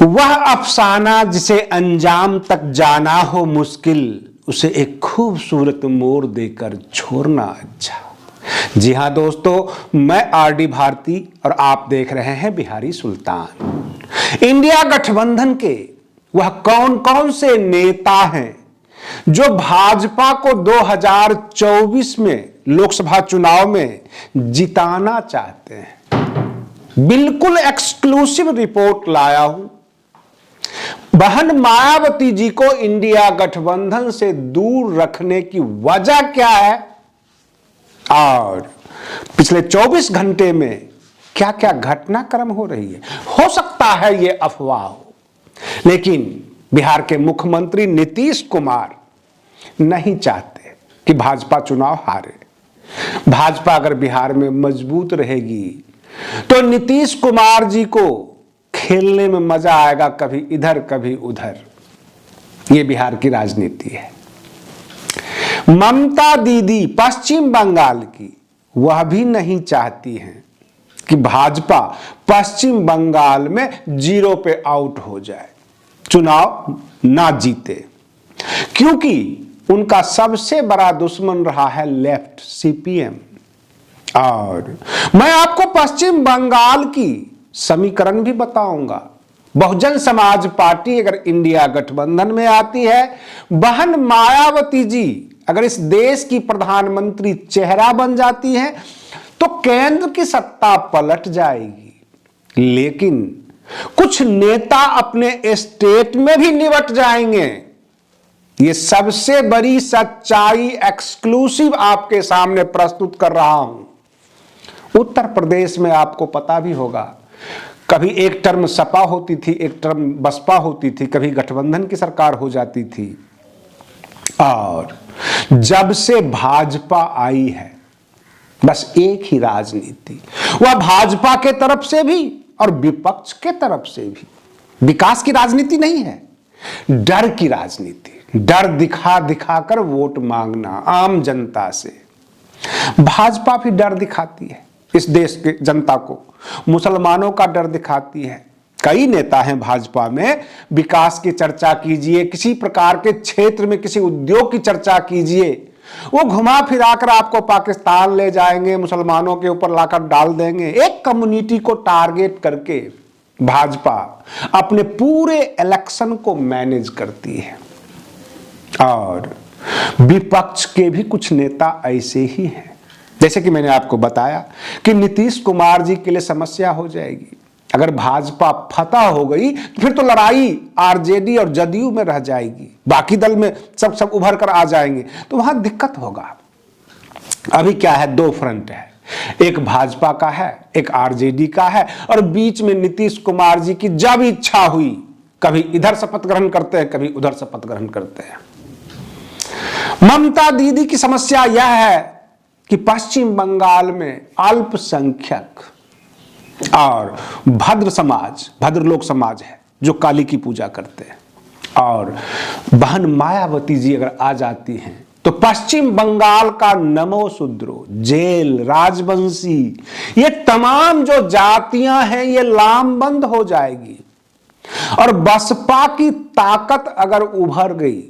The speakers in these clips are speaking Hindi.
वह अफसाना जिसे अंजाम तक जाना हो मुश्किल, उसे एक खूबसूरत मोड़ देकर छोड़ना अच्छा। जी हां दोस्तों, मैं आरडी भारती और आप देख रहे हैं बिहारी सुल्तान। इंडिया गठबंधन के वह कौन कौन से नेता हैं जो भाजपा को 2024 में लोकसभा चुनाव में जिताना चाहते हैं। बिल्कुल एक्सक्लूसिव रिपोर्ट लाया हूं। बहन मायावती जी को इंडिया गठबंधन से दूर रखने की वजह क्या है और पिछले 24 घंटे में क्या क्या घटनाक्रम हो रही है। हो सकता है यह अफवाह हो, लेकिन बिहार के मुख्यमंत्री नीतीश कुमार नहीं चाहते कि भाजपा चुनाव हारे। भाजपा अगर बिहार में मजबूत रहेगी तो नीतीश कुमार जी को खेलने में मजा आएगा, कभी इधर कभी उधर। यह बिहार की राजनीति है। ममता दीदी पश्चिम बंगाल की, वह भी नहीं चाहती हैं कि भाजपा पश्चिम बंगाल में 0 पे आउट हो जाए, चुनाव ना जीते, क्योंकि उनका सबसे बड़ा दुश्मन रहा है लेफ्ट सीपीएम। और मैं आपको पश्चिम बंगाल की समीकरण भी बताऊंगा। बहुजन समाज पार्टी अगर इंडिया गठबंधन में आती है, बहन मायावती जी अगर इस देश की प्रधानमंत्री चेहरा बन जाती हैं, तो केंद्र की सत्ता पलट जाएगी। लेकिन कुछ नेता अपने स्टेट में भी निपट जाएंगे। ये सबसे बड़ी सच्चाई एक्सक्लूसिव आपके सामने प्रस्तुत कर रहा हूं। उत्तर प्रदेश में आपको पता भी होगा, कभी एक टर्म सपा होती थी, एक टर्म बसपा होती थी, कभी गठबंधन की सरकार हो जाती थी। और जब से भाजपा आई है, बस एक ही राजनीति, वह भाजपा के तरफ से भी और विपक्ष के तरफ से भी। विकास की राजनीति नहीं है, डर की राजनीति। डर दिखा दिखाकर वोट मांगना आम जनता से। भाजपा भी डर दिखाती है इस देश के जनता को, मुसलमानों का डर दिखाती है। कई नेता हैं भाजपा में, विकास की चर्चा कीजिए, किसी प्रकार के क्षेत्र में किसी उद्योग की चर्चा कीजिए, वो घुमा फिरा कर आपको पाकिस्तान ले जाएंगे, मुसलमानों के ऊपर लाकर डाल देंगे। एक कम्युनिटी को टारगेट करके भाजपा अपने पूरे इलेक्शन को मैनेज करती है। और विपक्ष के भी कुछ नेता ऐसे ही हैं। जैसे कि मैंने आपको बताया कि नीतीश कुमार जी के लिए समस्या हो जाएगी। अगर भाजपा फतह हो गई तो फिर तो लड़ाई आरजेडी और जदयू में रह जाएगी, बाकी दल में सब उभर कर आ जाएंगे, तो वहां दिक्कत होगा। अभी क्या है, 2 फ्रंट है, एक भाजपा का है, एक आरजेडी का है, और बीच में नीतीश कुमार जी की जब इच्छा हुई कभी इधर शपथ ग्रहण करते हैं, कभी उधर शपथ ग्रहण करते हैं। ममता दीदी की समस्या यह है कि पश्चिम बंगाल में अल्पसंख्यक और भद्र लोग समाज है जो काली की पूजा करते हैं, और बहन मायावती जी अगर आ जाती हैं तो पश्चिम बंगाल का नमो शूद्रो, जेल, राजवंशी, ये तमाम जो जातियां हैं ये लामबंद हो जाएगी। और बसपा की ताकत अगर उभर गई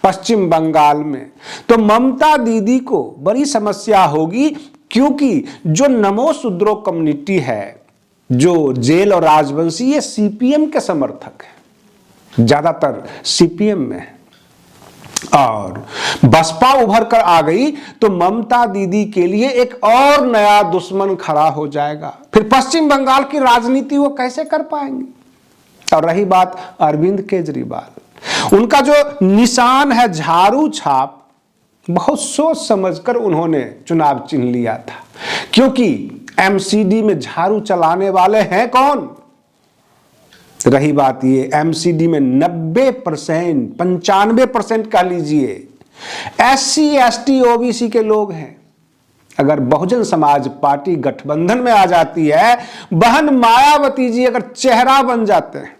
पश्चिम बंगाल में तो ममता दीदी को बड़ी समस्या होगी, क्योंकि जो नमो शूद्रो कम्युनिटी है, जो जेल और राजवंशी, ये सीपीएम के समर्थक हैं, ज्यादातर सीपीएम में है। और बसपा उभर कर आ गई तो ममता दीदी के लिए एक और नया दुश्मन खड़ा हो जाएगा। फिर पश्चिम बंगाल की राजनीति वो कैसे कर पाएंगे। और रही बात अरविंद केजरीवाल, उनका जो निशान है झाड़ू छाप, बहुत सोच समझकर उन्होंने चुनाव चिन्ह लिया था, क्योंकि एमसीडी में झाड़ू चलाने वाले हैं कौन। रही बात ये, एमसीडी में 90%, 95% कह लीजिए SC ST OBC के लोग हैं। अगर बहुजन समाज पार्टी गठबंधन में आ जाती है, बहन मायावती जी अगर चेहरा बन जाते हैं,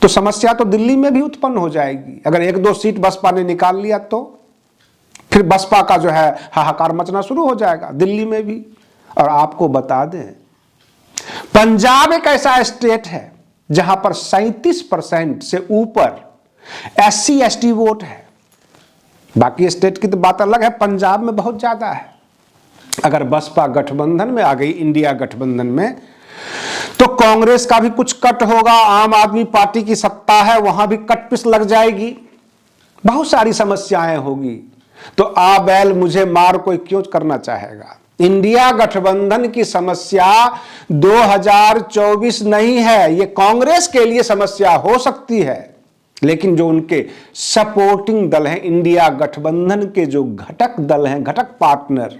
तो समस्या तो दिल्ली में भी उत्पन्न हो जाएगी। अगर 1-2 सीट बसपा ने निकाल लिया तो फिर बसपा का जो है हाहाकार मचना शुरू हो जाएगा दिल्ली में भी। और आपको बता दें, पंजाब एक ऐसा स्टेट है जहां पर 37% से ऊपर SC ST वोट है। बाकी स्टेट की तो बात अलग है, पंजाब में बहुत ज्यादा है। अगर बसपा गठबंधन में आ गई, इंडिया गठबंधन में, तो कांग्रेस का भी कुछ कट होगा, आम आदमी पार्टी की सत्ता है वहां भी कट पिस लग जाएगी, बहुत सारी समस्याएं होगी। तो आ बैल मुझे मार कोई क्यों करना चाहेगा। इंडिया गठबंधन की समस्या 2024 नहीं है, ये कांग्रेस के लिए समस्या हो सकती है, लेकिन जो उनके सपोर्टिंग दल हैं, इंडिया गठबंधन के जो घटक दल हैं, घटक पार्टनर,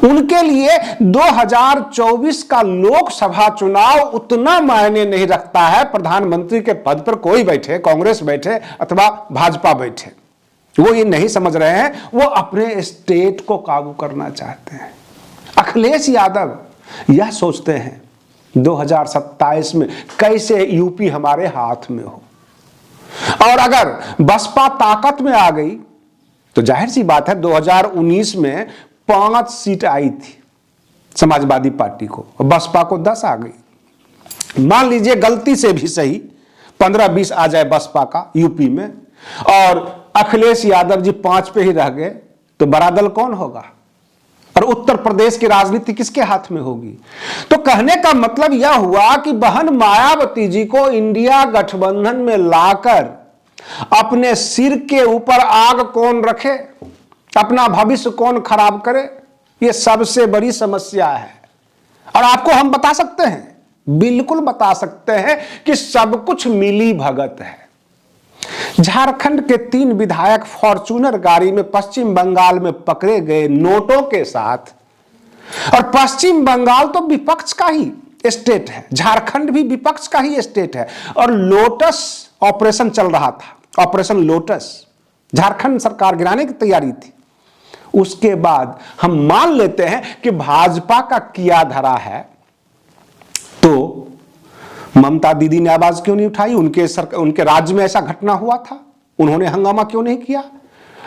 उनके लिए 2024 का लोकसभा चुनाव उतना मायने नहीं रखता है। प्रधानमंत्री के पद पर कोई बैठे, कांग्रेस बैठे अथवा भाजपा बैठे, वो ये नहीं समझ रहे हैं, वो अपने स्टेट को काबू करना चाहते हैं। अखिलेश यादव यह सोचते हैं 2027 में कैसे यूपी हमारे हाथ में हो, और अगर बसपा ताकत में आ गई तो जाहिर सी बात है 2019 में 5 सीट आई थी समाजवादी पार्टी को, और बसपा को 10 आ गई। मान लीजिए गलती से भी सही 15-20 आ जाए बसपा का यूपी में, और अखिलेश यादव जी 5 पे ही रह गए, तो बड़ा दल कौन होगा, और उत्तर प्रदेश की राजनीति किसके हाथ में होगी। तो कहने का मतलब यह हुआ कि बहन मायावती जी को इंडिया गठबंधन में लाकर अपने सिर के ऊपर आग कौन रखे, अपना भविष्य कौन खराब करे, यह सबसे बड़ी समस्या है। और आपको हम बता सकते हैं, बिल्कुल बता सकते हैं कि सब कुछ मिली भगत है। झारखंड के 3 विधायक फॉर्च्यूनर गाड़ी में पश्चिम बंगाल में पकड़े गए नोटों के साथ, और पश्चिम बंगाल तो विपक्ष का ही स्टेट है, झारखंड भी विपक्ष का ही स्टेट है, और लोटस ऑपरेशन चल रहा था, ऑपरेशन लोटस, झारखंड सरकार गिराने की तैयारी थी। उसके बाद हम मान लेते हैं कि भाजपा का किया धरा है, तो ममता दीदी ने आवाज क्यों नहीं उठाई, उनके राज्य में ऐसा घटना हुआ था, उन्होंने हंगामा क्यों नहीं किया।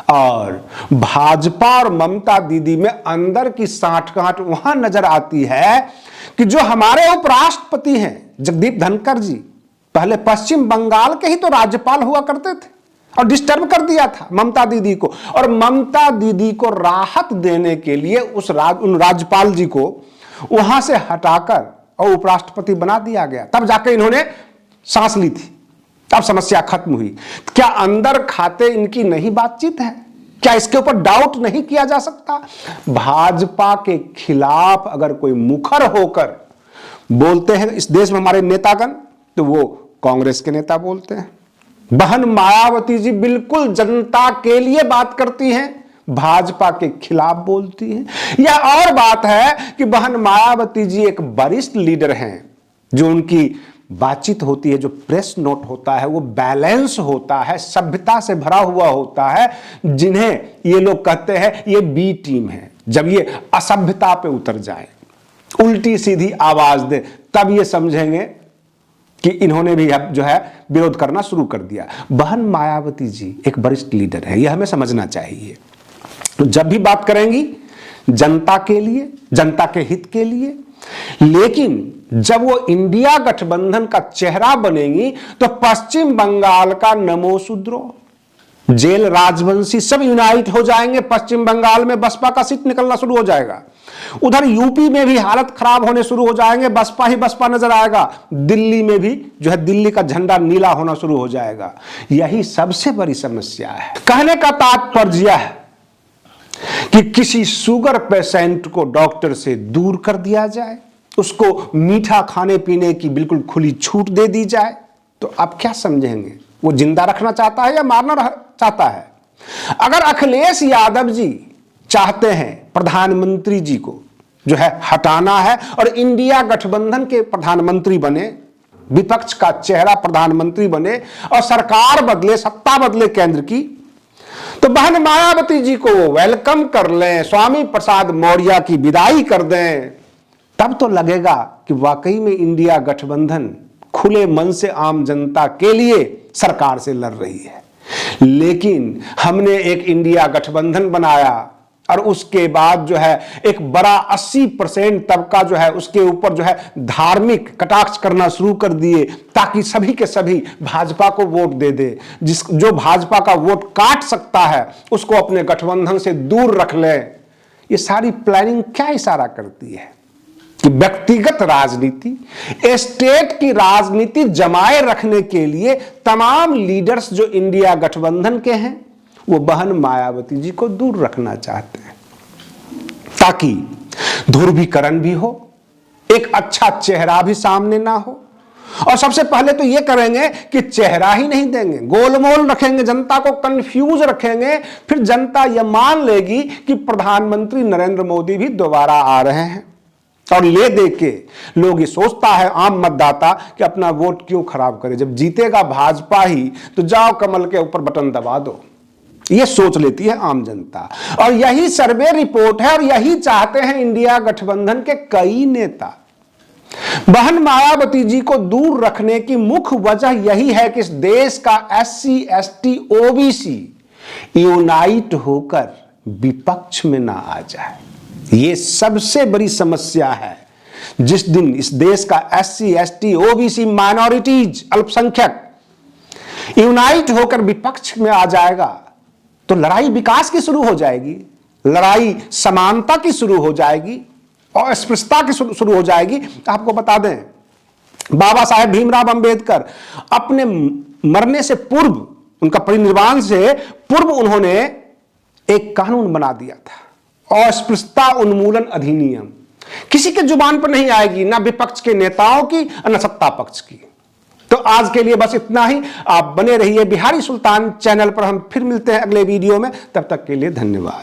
और भाजपा और ममता दीदी में अंदर की साठगांठ वहां नजर आती है कि जो हमारे उपराष्ट्रपति हैं जगदीप धनखड़ जी, पहले पश्चिम बंगाल के ही तो राज्यपाल हुआ करते थे, और डिस्टर्ब कर दिया था ममता दीदी को, और ममता दीदी को राहत देने के लिए उन राज्यपाल जी को वहां से हटाकर और उपराष्ट्रपति बना दिया गया, तब जाके इन्होंने सांस ली थी, तब समस्या खत्म हुई। क्या अंदर खाते इनकी नहीं बातचीत है, क्या इसके ऊपर डाउट नहीं किया जा सकता। भाजपा के खिलाफ अगर कोई मुखर होकर बोलते हैं इस देश में हमारे नेतागण, तो वो कांग्रेस के नेता बोलते हैं। बहन मायावती जी बिल्कुल जनता के लिए बात करती हैं, भाजपा के खिलाफ बोलती हैं। यह और बात है कि बहन मायावती जी एक वरिष्ठ लीडर हैं, जो उनकी बातचीत होती है, जो प्रेस नोट होता है, वो बैलेंस होता है, सभ्यता से भरा हुआ होता है, जिन्हें ये लोग कहते हैं ये बी टीम है। जब ये असभ्यता पे उतर जाए, उल्टी सीधी आवाज दे, तब ये समझेंगे कि इन्होंने भी अब जो है विरोध करना शुरू कर दिया। बहन मायावती जी एक वरिष्ठ लीडर है, यह हमें समझना चाहिए। तो जब भी बात करेंगी जनता के लिए, जनता के हित के लिए, लेकिन जब वो इंडिया गठबंधन का चेहरा बनेंगी तो पश्चिम बंगाल का नमो शूद्रो, जेल राजवंशी सब यूनाइट हो जाएंगे। पश्चिम बंगाल में बसपा का सीट निकलना शुरू हो जाएगा, उधर यूपी में भी हालत खराब होने शुरू हो जाएंगे, बसपा ही बसपा नजर आएगा। दिल्ली में भी जो है दिल्ली का झंडा नीला होना शुरू हो जाएगा। यही सबसे बड़ी समस्या है। कहने का तात्पर्य है कि किसी शुगर पेशेंट को डॉक्टर से दूर कर दिया जाए, उसको मीठा खाने पीने की बिल्कुल खुली छूट दे दी जाए, तो आप क्या समझेंगे, वो जिंदा रखना चाहता है या मारना चाहता है। अगर अखिलेश यादव जी चाहते हैं प्रधानमंत्री जी को जो है हटाना है और इंडिया गठबंधन के प्रधानमंत्री बने, विपक्ष का चेहरा प्रधानमंत्री बने और सरकार बदले, सत्ता बदले केंद्र की, तो बहन मायावती जी को वो वेलकम कर लें, स्वामी प्रसाद मौर्य की विदाई कर दें, तब तो लगेगा कि वाकई में इंडिया गठबंधन खुले मन से आम जनता के लिए सरकार से लड़ रही है। लेकिन हमने एक इंडिया गठबंधन बनाया और उसके बाद जो है एक बड़ा 80% तबका जो है उसके ऊपर जो है धार्मिक कटाक्ष करना शुरू कर दिए, ताकि सभी के सभी भाजपा को वोट दे दे। जो भाजपा का वोट काट सकता है उसको अपने गठबंधन से दूर रख ले। ये सारी प्लानिंग क्या इशारा करती है कि व्यक्तिगत राजनीति, स्टेट की राजनीति जमाए रखने के लिए तमाम लीडर्स जो इंडिया गठबंधन के हैं वो बहन मायावती जी को दूर रखना चाहते हैं, ताकि ध्रुवीकरण भी हो, एक अच्छा चेहरा भी सामने ना हो। और सबसे पहले तो ये करेंगे कि चेहरा ही नहीं देंगे, गोलमोल रखेंगे, जनता को कंफ्यूज रखेंगे। फिर जनता यह मान लेगी कि प्रधानमंत्री नरेंद्र मोदी भी दोबारा आ रहे हैं। और ले दे के लोग ये सोचता है आम मतदाता कि अपना वोट क्यों खराब करे, जब जीतेगा भाजपा ही तो जाओ कमल के ऊपर बटन दबा दो, ये सोच लेती है आम जनता। और यही सर्वे रिपोर्ट है और यही चाहते हैं इंडिया गठबंधन के कई नेता। बहन मायावती जी को दूर रखने की मुख्य वजह यही है कि इस देश का SC ST OBC यूनाइट होकर विपक्ष में ना आ जाए। ये सबसे बड़ी समस्या है। जिस दिन इस देश का SC ST OBC माइनॉरिटीज, अल्पसंख्यक यूनाइट होकर विपक्ष में आ जाएगा तो लड़ाई विकास की शुरू हो जाएगी, लड़ाई समानता की शुरू हो जाएगी और अस्पृश्यता की शुरू हो जाएगी। आपको बता दें, बाबा साहेब भीमराव अंबेडकर अपने मरने से पूर्व, उनका परिनिर्वाण से पूर्व उन्होंने एक कानून बना दिया था, अस्पृश्यता उन्मूलन अधिनियम। किसी के जुबान पर नहीं आएगी, ना विपक्ष के नेताओं की और ना सत्ता पक्ष की। तो आज के लिए बस इतना ही। आप बने रहिए बिहारी सुल्तान चैनल पर। हम फिर मिलते हैं अगले वीडियो में, तब तक के लिए धन्यवाद।